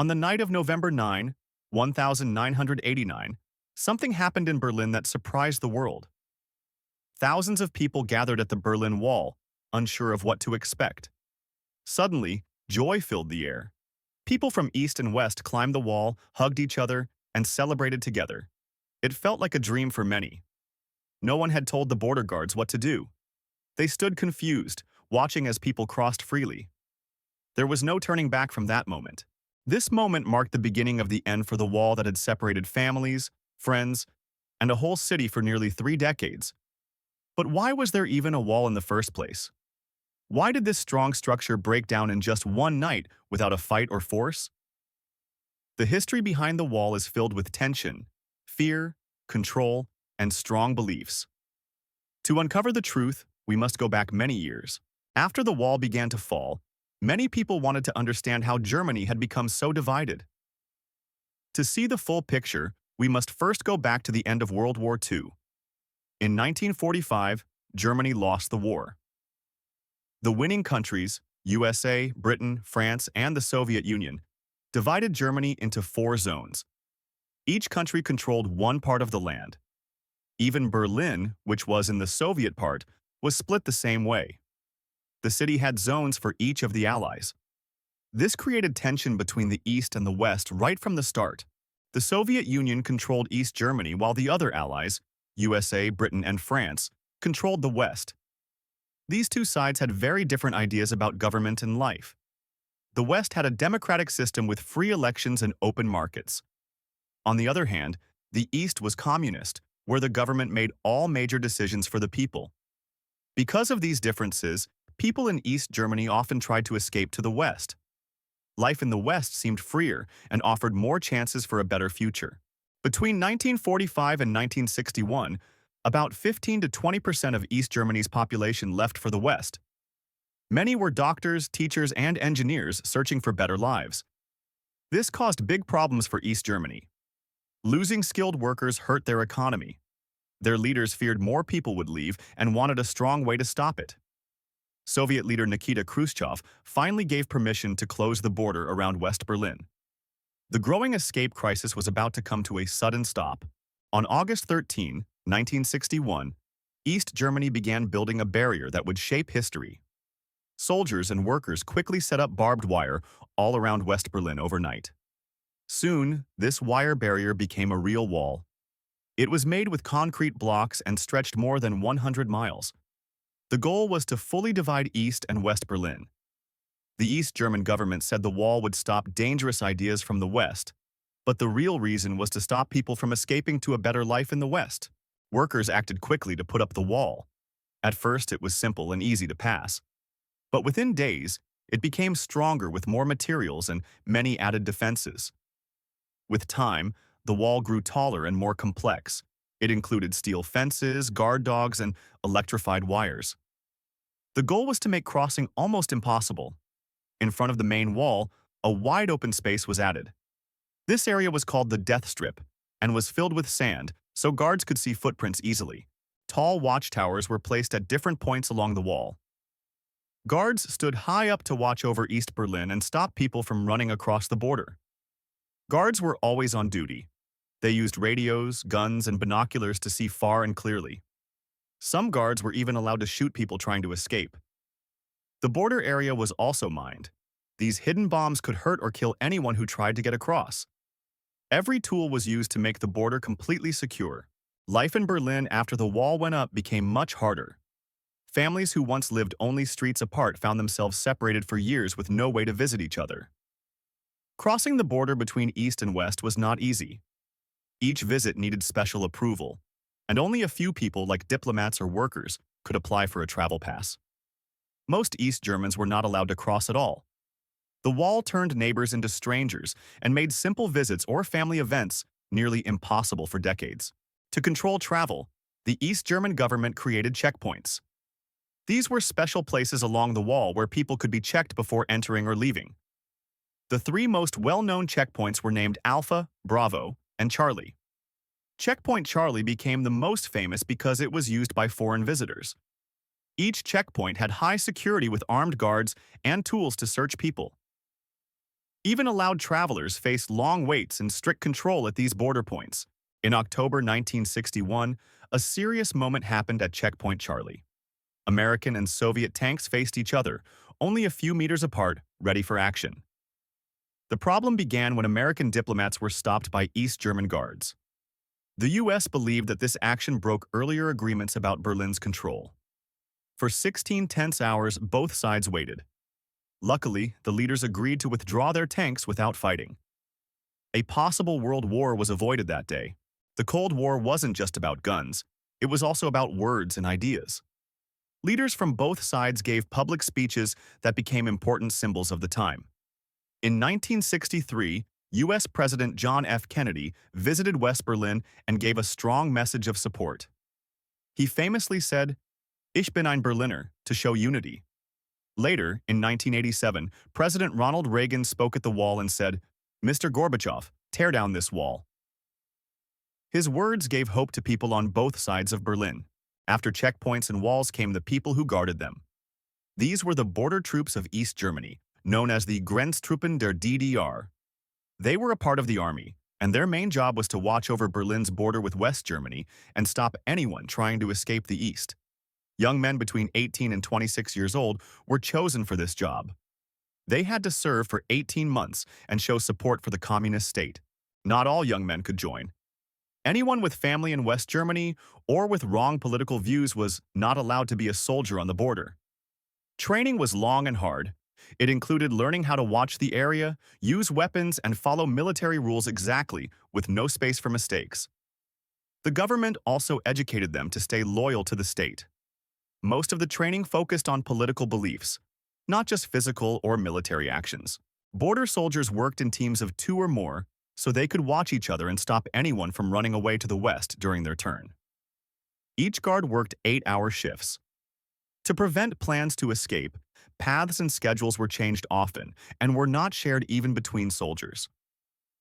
On the night of November 9, 1989, something happened in Berlin that surprised the world. Thousands of people gathered at the Berlin Wall, unsure of what to expect. Suddenly, joy filled the air. People from east and west climbed the wall, hugged each other, and celebrated together. It felt like a dream for many. No one had told the border guards what to do. They stood confused, watching as people crossed freely. There was no turning back from that moment. This moment marked the beginning of the end for the wall that had separated families, friends, and a whole city for nearly 3 decades. But why was there even a wall in the first place? Why did this strong structure break down in just one night without a fight or force? The history behind the wall is filled with tension, fear, control, and strong beliefs. To uncover the truth, we must go back many years. After the wall began to fall, many people wanted to understand how Germany had become so divided. To see the full picture, we must first go back to the end of World War II. In 1945, Germany lost the war. The winning countries, USA, Britain, France, and the Soviet Union, divided Germany into 4 zones. Each country controlled one part of the land. Even Berlin, which was in the Soviet part, was split the same way. The city had zones for each of the allies. This created tension between the East and the West right from the start. The Soviet Union controlled East Germany while the other allies, USA, Britain, and France, controlled the West. These two sides had very different ideas about government and life. The West had a democratic system with free elections and open markets. On the other hand, the East was communist, where the government made all major decisions for the people. Because of these differences, people in East Germany often tried to escape to the West. Life in the West seemed freer and offered more chances for a better future. Between 1945 and 1961, about 15 to 20% of East Germany's population left for the West. Many were doctors, teachers, and engineers searching for better lives. This caused big problems for East Germany. Losing skilled workers hurt their economy. Their leaders feared more people would leave and wanted a strong way to stop it. Soviet leader Nikita Khrushchev finally gave permission to close the border around West Berlin. The growing escape crisis was about to come to a sudden stop. On August 13, 1961, East Germany began building a barrier that would shape history. Soldiers and workers quickly set up barbed wire all around West Berlin overnight. Soon, this wire barrier became a real wall. It was made with concrete blocks and stretched more than 100 miles. The goal was to fully divide East and West Berlin. The East German government said the wall would stop dangerous ideas from the West, but the real reason was to stop people from escaping to a better life in the West. Workers acted quickly to put up the wall. At first, it was simple and easy to pass. But within days, it became stronger with more materials and many added defenses. With time, the wall grew taller and more complex. It included steel fences, guard dogs, and electrified wires. The goal was to make crossing almost impossible. In front of the main wall, a wide-open space was added. This area was called the Death Strip and was filled with sand, so guards could see footprints easily. Tall watchtowers were placed at different points along the wall. Guards stood high up to watch over East Berlin and stop people from running across the border. Guards were always on duty. They used radios, guns, and binoculars to see far and clearly. Some guards were even allowed to shoot people trying to escape. The border area was also mined. These hidden bombs could hurt or kill anyone who tried to get across. Every tool was used to make the border completely secure. Life in Berlin after the wall went up became much harder. Families who once lived only streets apart found themselves separated for years with no way to visit each other. Crossing the border between East and West was not easy. Each visit needed special approval, and only a few people like diplomats or workers could apply for a travel pass. Most East Germans were not allowed to cross at all. The wall turned neighbors into strangers and made simple visits or family events nearly impossible for decades. To control travel, the East German government created checkpoints. These were special places along the wall where people could be checked before entering or leaving. The 3 most well-known checkpoints were named Alpha, Bravo, and Charlie. Checkpoint Charlie became the most famous because it was used by foreign visitors. Each checkpoint had high security with armed guards and tools to search people. even allowed travelers face long waits and strict control at these border points. In October 1961, a serious moment happened at Checkpoint Charlie. American and Soviet tanks faced each other, only a few meters apart, ready for action. The problem began when American diplomats were stopped by East German guards. The U.S. believed that this action broke earlier agreements about Berlin's control. For 16 tense hours, both sides waited. Luckily, the leaders agreed to withdraw their tanks without fighting. A possible world war was avoided that day. The Cold War wasn't just about guns. It was also about words and ideas. Leaders from both sides gave public speeches that became important symbols of the time. In 1963, U.S. President John F. Kennedy visited West Berlin and gave a strong message of support. He famously said, "Ich bin ein Berliner," to show unity. Later, in 1987, President Ronald Reagan spoke at the wall and said, "Mr. Gorbachev, tear down this wall." His words gave hope to people on both sides of Berlin. After checkpoints and walls came the people who guarded them. These were the border troops of East Germany, known as the Grenztruppen der DDR. They were a part of the army, and their main job was to watch over Berlin's border with West Germany and stop anyone trying to escape the East. Young men between 18 and 26 years old were chosen for this job. They had to serve for 18 months and show support for the communist state. Not all young men could join. Anyone with family in West Germany or with wrong political views was not allowed to be a soldier on the border. Training was long and hard. It included learning how to watch the area, use weapons, and follow military rules exactly, with no space for mistakes. The government also educated them to stay loyal to the state. Most of the training focused on political beliefs, not just physical or military actions. Border soldiers worked in teams of 2 or more, so they could watch each other and stop anyone from running away to the west during their turn. Each guard worked 8-hour shifts. To prevent plans to escape, paths and schedules were changed often and were not shared even between soldiers.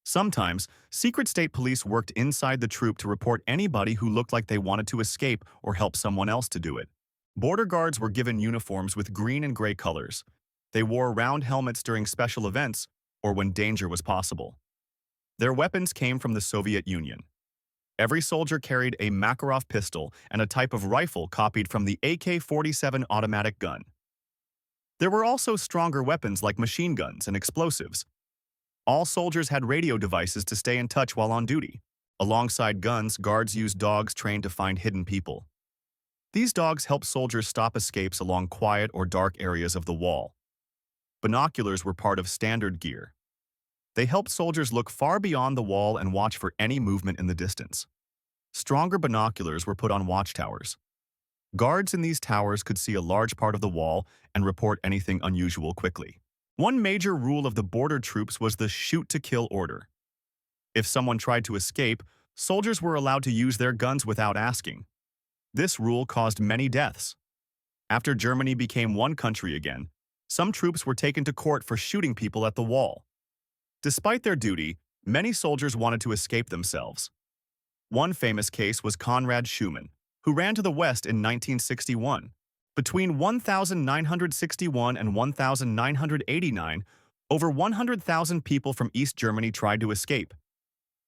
Sometimes, secret state police worked inside the troop to report anybody who looked like they wanted to escape or help someone else to do it. Border guards were given uniforms with green and gray colors. They wore round helmets during special events or when danger was possible. Their weapons came from the Soviet Union. Every soldier carried a Makarov pistol and a type of rifle copied from the AK-47 automatic gun. There were also stronger weapons like machine guns and explosives. All soldiers had radio devices to stay in touch while on duty. Alongside guns, guards used dogs trained to find hidden people. These dogs helped soldiers stop escapes along quiet or dark areas of the wall. Binoculars were part of standard gear. They helped soldiers look far beyond the wall and watch for any movement in the distance. Stronger binoculars were put on watchtowers. Guards in these towers could see a large part of the wall and report anything unusual quickly. One major rule of the border troops was the shoot-to-kill order. If someone tried to escape, soldiers were allowed to use their guns without asking. This rule caused many deaths. After Germany became one country again, some troops were taken to court for shooting people at the wall. Despite their duty, many soldiers wanted to escape themselves. One famous case was Konrad Schumann, who ran to the west in 1961. Between 1961 and 1989, over 100,000 people from East Germany tried to escape.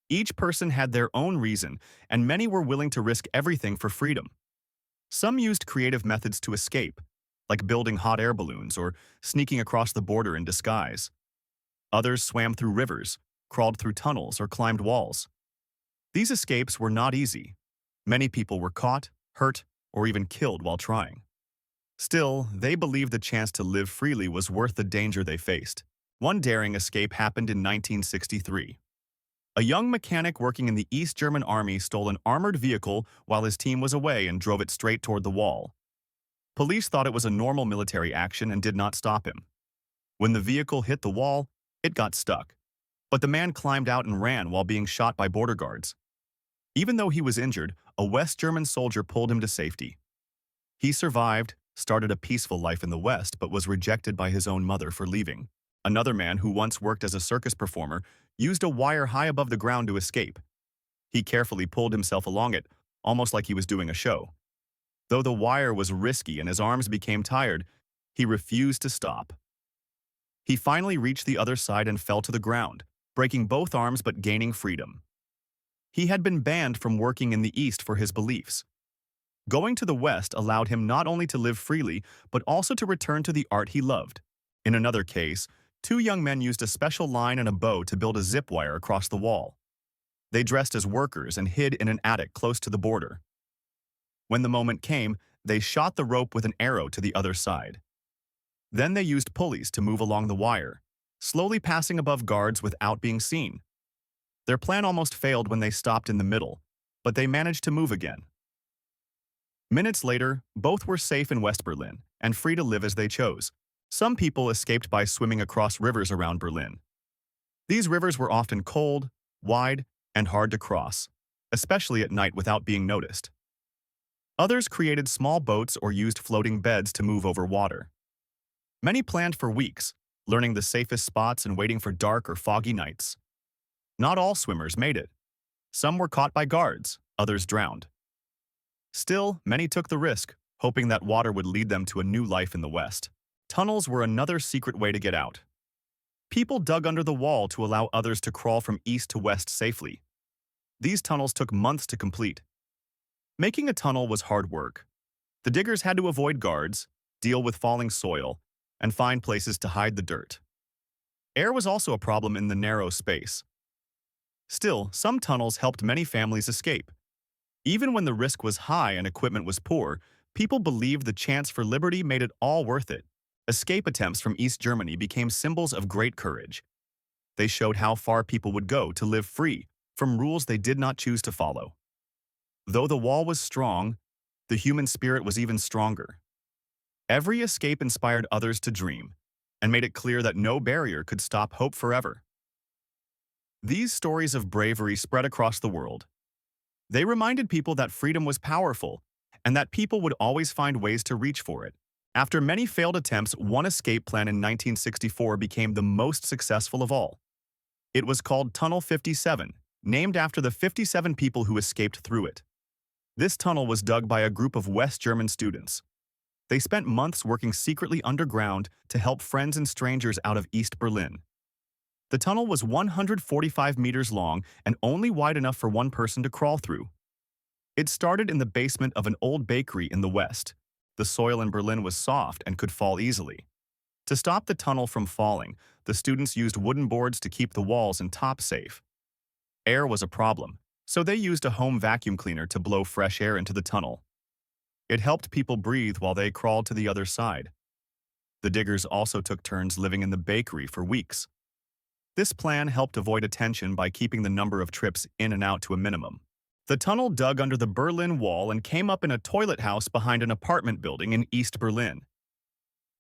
Each person had their own reason, and many were willing to risk everything for freedom. Some used creative methods to escape, like building hot air balloons or sneaking across the border in disguise. Others swam through rivers, crawled through tunnels, or climbed walls. These escapes were not easy. Many people were caught, hurt, or even killed while trying. Still, they believed the chance to live freely was worth the danger they faced. One daring escape happened in 1963. A young mechanic working in the East German army stole an armored vehicle while his team was away and drove it straight toward the wall. Police thought it was a normal military action and did not stop him. When the vehicle hit the wall, it got stuck. But the man climbed out and ran while being shot by border guards. Even though he was injured, a West German soldier pulled him to safety. He survived, started a peaceful life in the West, but was rejected by his own mother for leaving. Another man who once worked as a circus performer used a wire high above the ground to escape. He carefully pulled himself along it, almost like he was doing a show. Though the wire was risky and his arms became tired, he refused to stop. He finally reached the other side and fell to the ground, breaking both arms but gaining freedom. He had been banned from working in the East for his beliefs. Going to the West allowed him not only to live freely, but also to return to the art he loved. In another case, two young men used a special line and a bow to build a zip wire across the wall. They dressed as workers and hid in an attic close to the border. When the moment came, they shot the rope with an arrow to the other side. Then they used pulleys to move along the wire, slowly passing above guards without being seen. Their plan almost failed when they stopped in the middle, but they managed to move again. Minutes later, both were safe in West Berlin and free to live as they chose. Some people escaped by swimming across rivers around Berlin. These rivers were often cold, wide, and hard to cross, especially at night without being noticed. Others created small boats or used floating beds to move over water. Many planned for weeks, learning the safest spots and waiting for dark or foggy nights. Not all swimmers made it. Some were caught by guards, others drowned. Still, many took the risk, hoping that water would lead them to a new life in the West. Tunnels were another secret way to get out. People dug under the wall to allow others to crawl from east to west safely. These tunnels took months to complete. Making a tunnel was hard work. The diggers had to avoid guards, deal with falling soil, and find places to hide the dirt. Air was also a problem in the narrow space. Still, some tunnels helped many families escape. Even when the risk was high and equipment was poor, people believed the chance for liberty made it all worth it. Escape attempts from East Germany became symbols of great courage. They showed how far people would go to live free from rules they did not choose to follow. Though the wall was strong, the human spirit was even stronger. Every escape inspired others to dream and made it clear that no barrier could stop hope forever. These stories of bravery spread across the world. They reminded people that freedom was powerful and that people would always find ways to reach for it. After many failed attempts, one escape plan in 1964 became the most successful of all. It was called Tunnel 57, named after the 57 people who escaped through it. This tunnel was dug by a group of West German students. They spent months working secretly underground to help friends and strangers out of East Berlin. The tunnel was 145 meters long and only wide enough for one person to crawl through. It started in the basement of an old bakery in the west. The soil in Berlin was soft and could fall easily. To stop the tunnel from falling, the students used wooden boards to keep the walls and top safe. Air was a problem, so they used a home vacuum cleaner to blow fresh air into the tunnel. It helped people breathe while they crawled to the other side. The diggers also took turns living in the bakery for weeks. This plan helped avoid attention by keeping the number of trips in and out to a minimum. The tunnel dug under the Berlin Wall and came up in a toilet house behind an apartment building in East Berlin.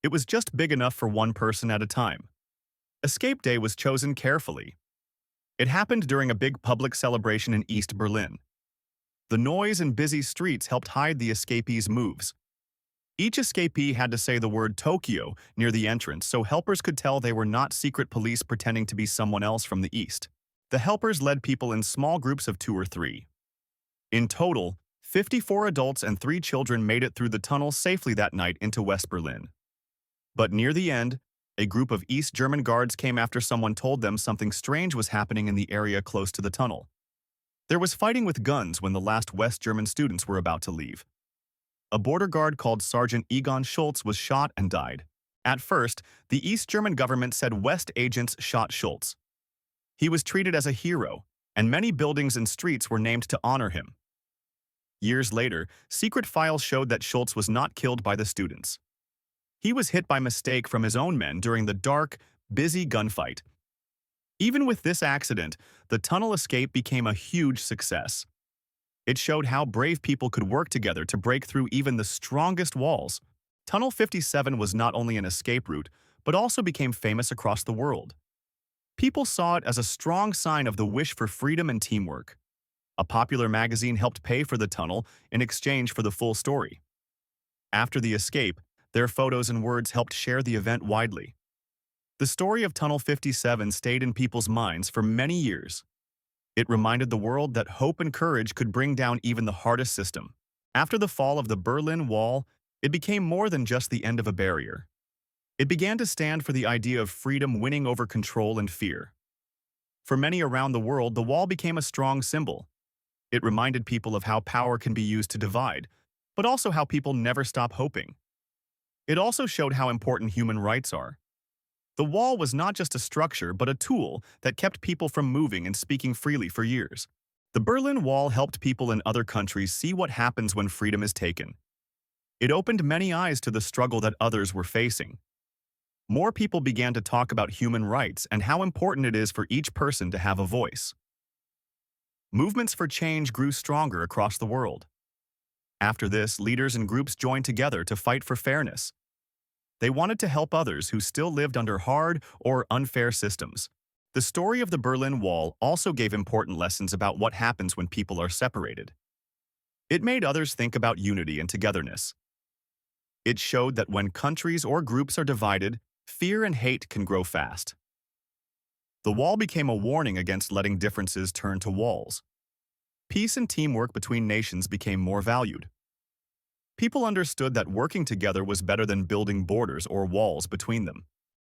It was just big enough for one person at a time. Escape day was chosen carefully. It happened during a big public celebration in East Berlin. The noise and busy streets helped hide the escapees' moves. Each escapee had to say the word Tokyo near the entrance so helpers could tell they were not secret police pretending to be someone else from the East. The helpers led people in small groups of 2 or 3. In total, 54 adults and 3 children made it through the tunnel safely that night into West Berlin. But near the end, a group of East German guards came after someone told them something strange was happening in the area close to the tunnel. There was fighting with guns when the last West German students were about to leave. A border guard called Sergeant Egon Schultz was shot and died. At first, the East German government said West agents shot Schultz. He was treated as a hero, and many buildings and streets were named to honor him. Years later, secret files showed that Schultz was not killed by the students. He was hit by mistake from his own men during the dark, busy gunfight. Even with this accident, the tunnel escape became a huge success. It showed how brave people could work together to break through even the strongest walls. Tunnel 57 was not only an escape route, but also became famous across the world. People saw it as a strong sign of the wish for freedom and teamwork. A popular magazine helped pay for the tunnel in exchange for the full story. After the escape, their photos and words helped share the event widely. The story of Tunnel 57 stayed in people's minds for many years. It reminded the world that hope and courage could bring down even the hardest system. After the fall of the Berlin Wall, it became more than just the end of a barrier. It began to stand for the idea of freedom winning over control and fear. For many around the world, the wall became a strong symbol. It reminded people of how power can be used to divide, but also how people never stop hoping. It also showed how important human rights are. The wall was not just a structure, but a tool that kept people from moving and speaking freely for years. The Berlin Wall helped people in other countries see what happens when freedom is taken. It opened many eyes to the struggle that others were facing. More people began to talk about human rights and how important it is for each person to have a voice. Movements for change grew stronger across the world. After this, leaders and groups joined together to fight for fairness. They wanted to help others who still lived under hard or unfair systems. The story of the Berlin Wall also gave important lessons about what happens when people are separated. It made others think about unity and togetherness. It showed that when countries or groups are divided, fear and hate can grow fast. The wall became a warning against letting differences turn to walls. Peace and teamwork between nations became more valued. People understood that working together was better than building borders or walls between them.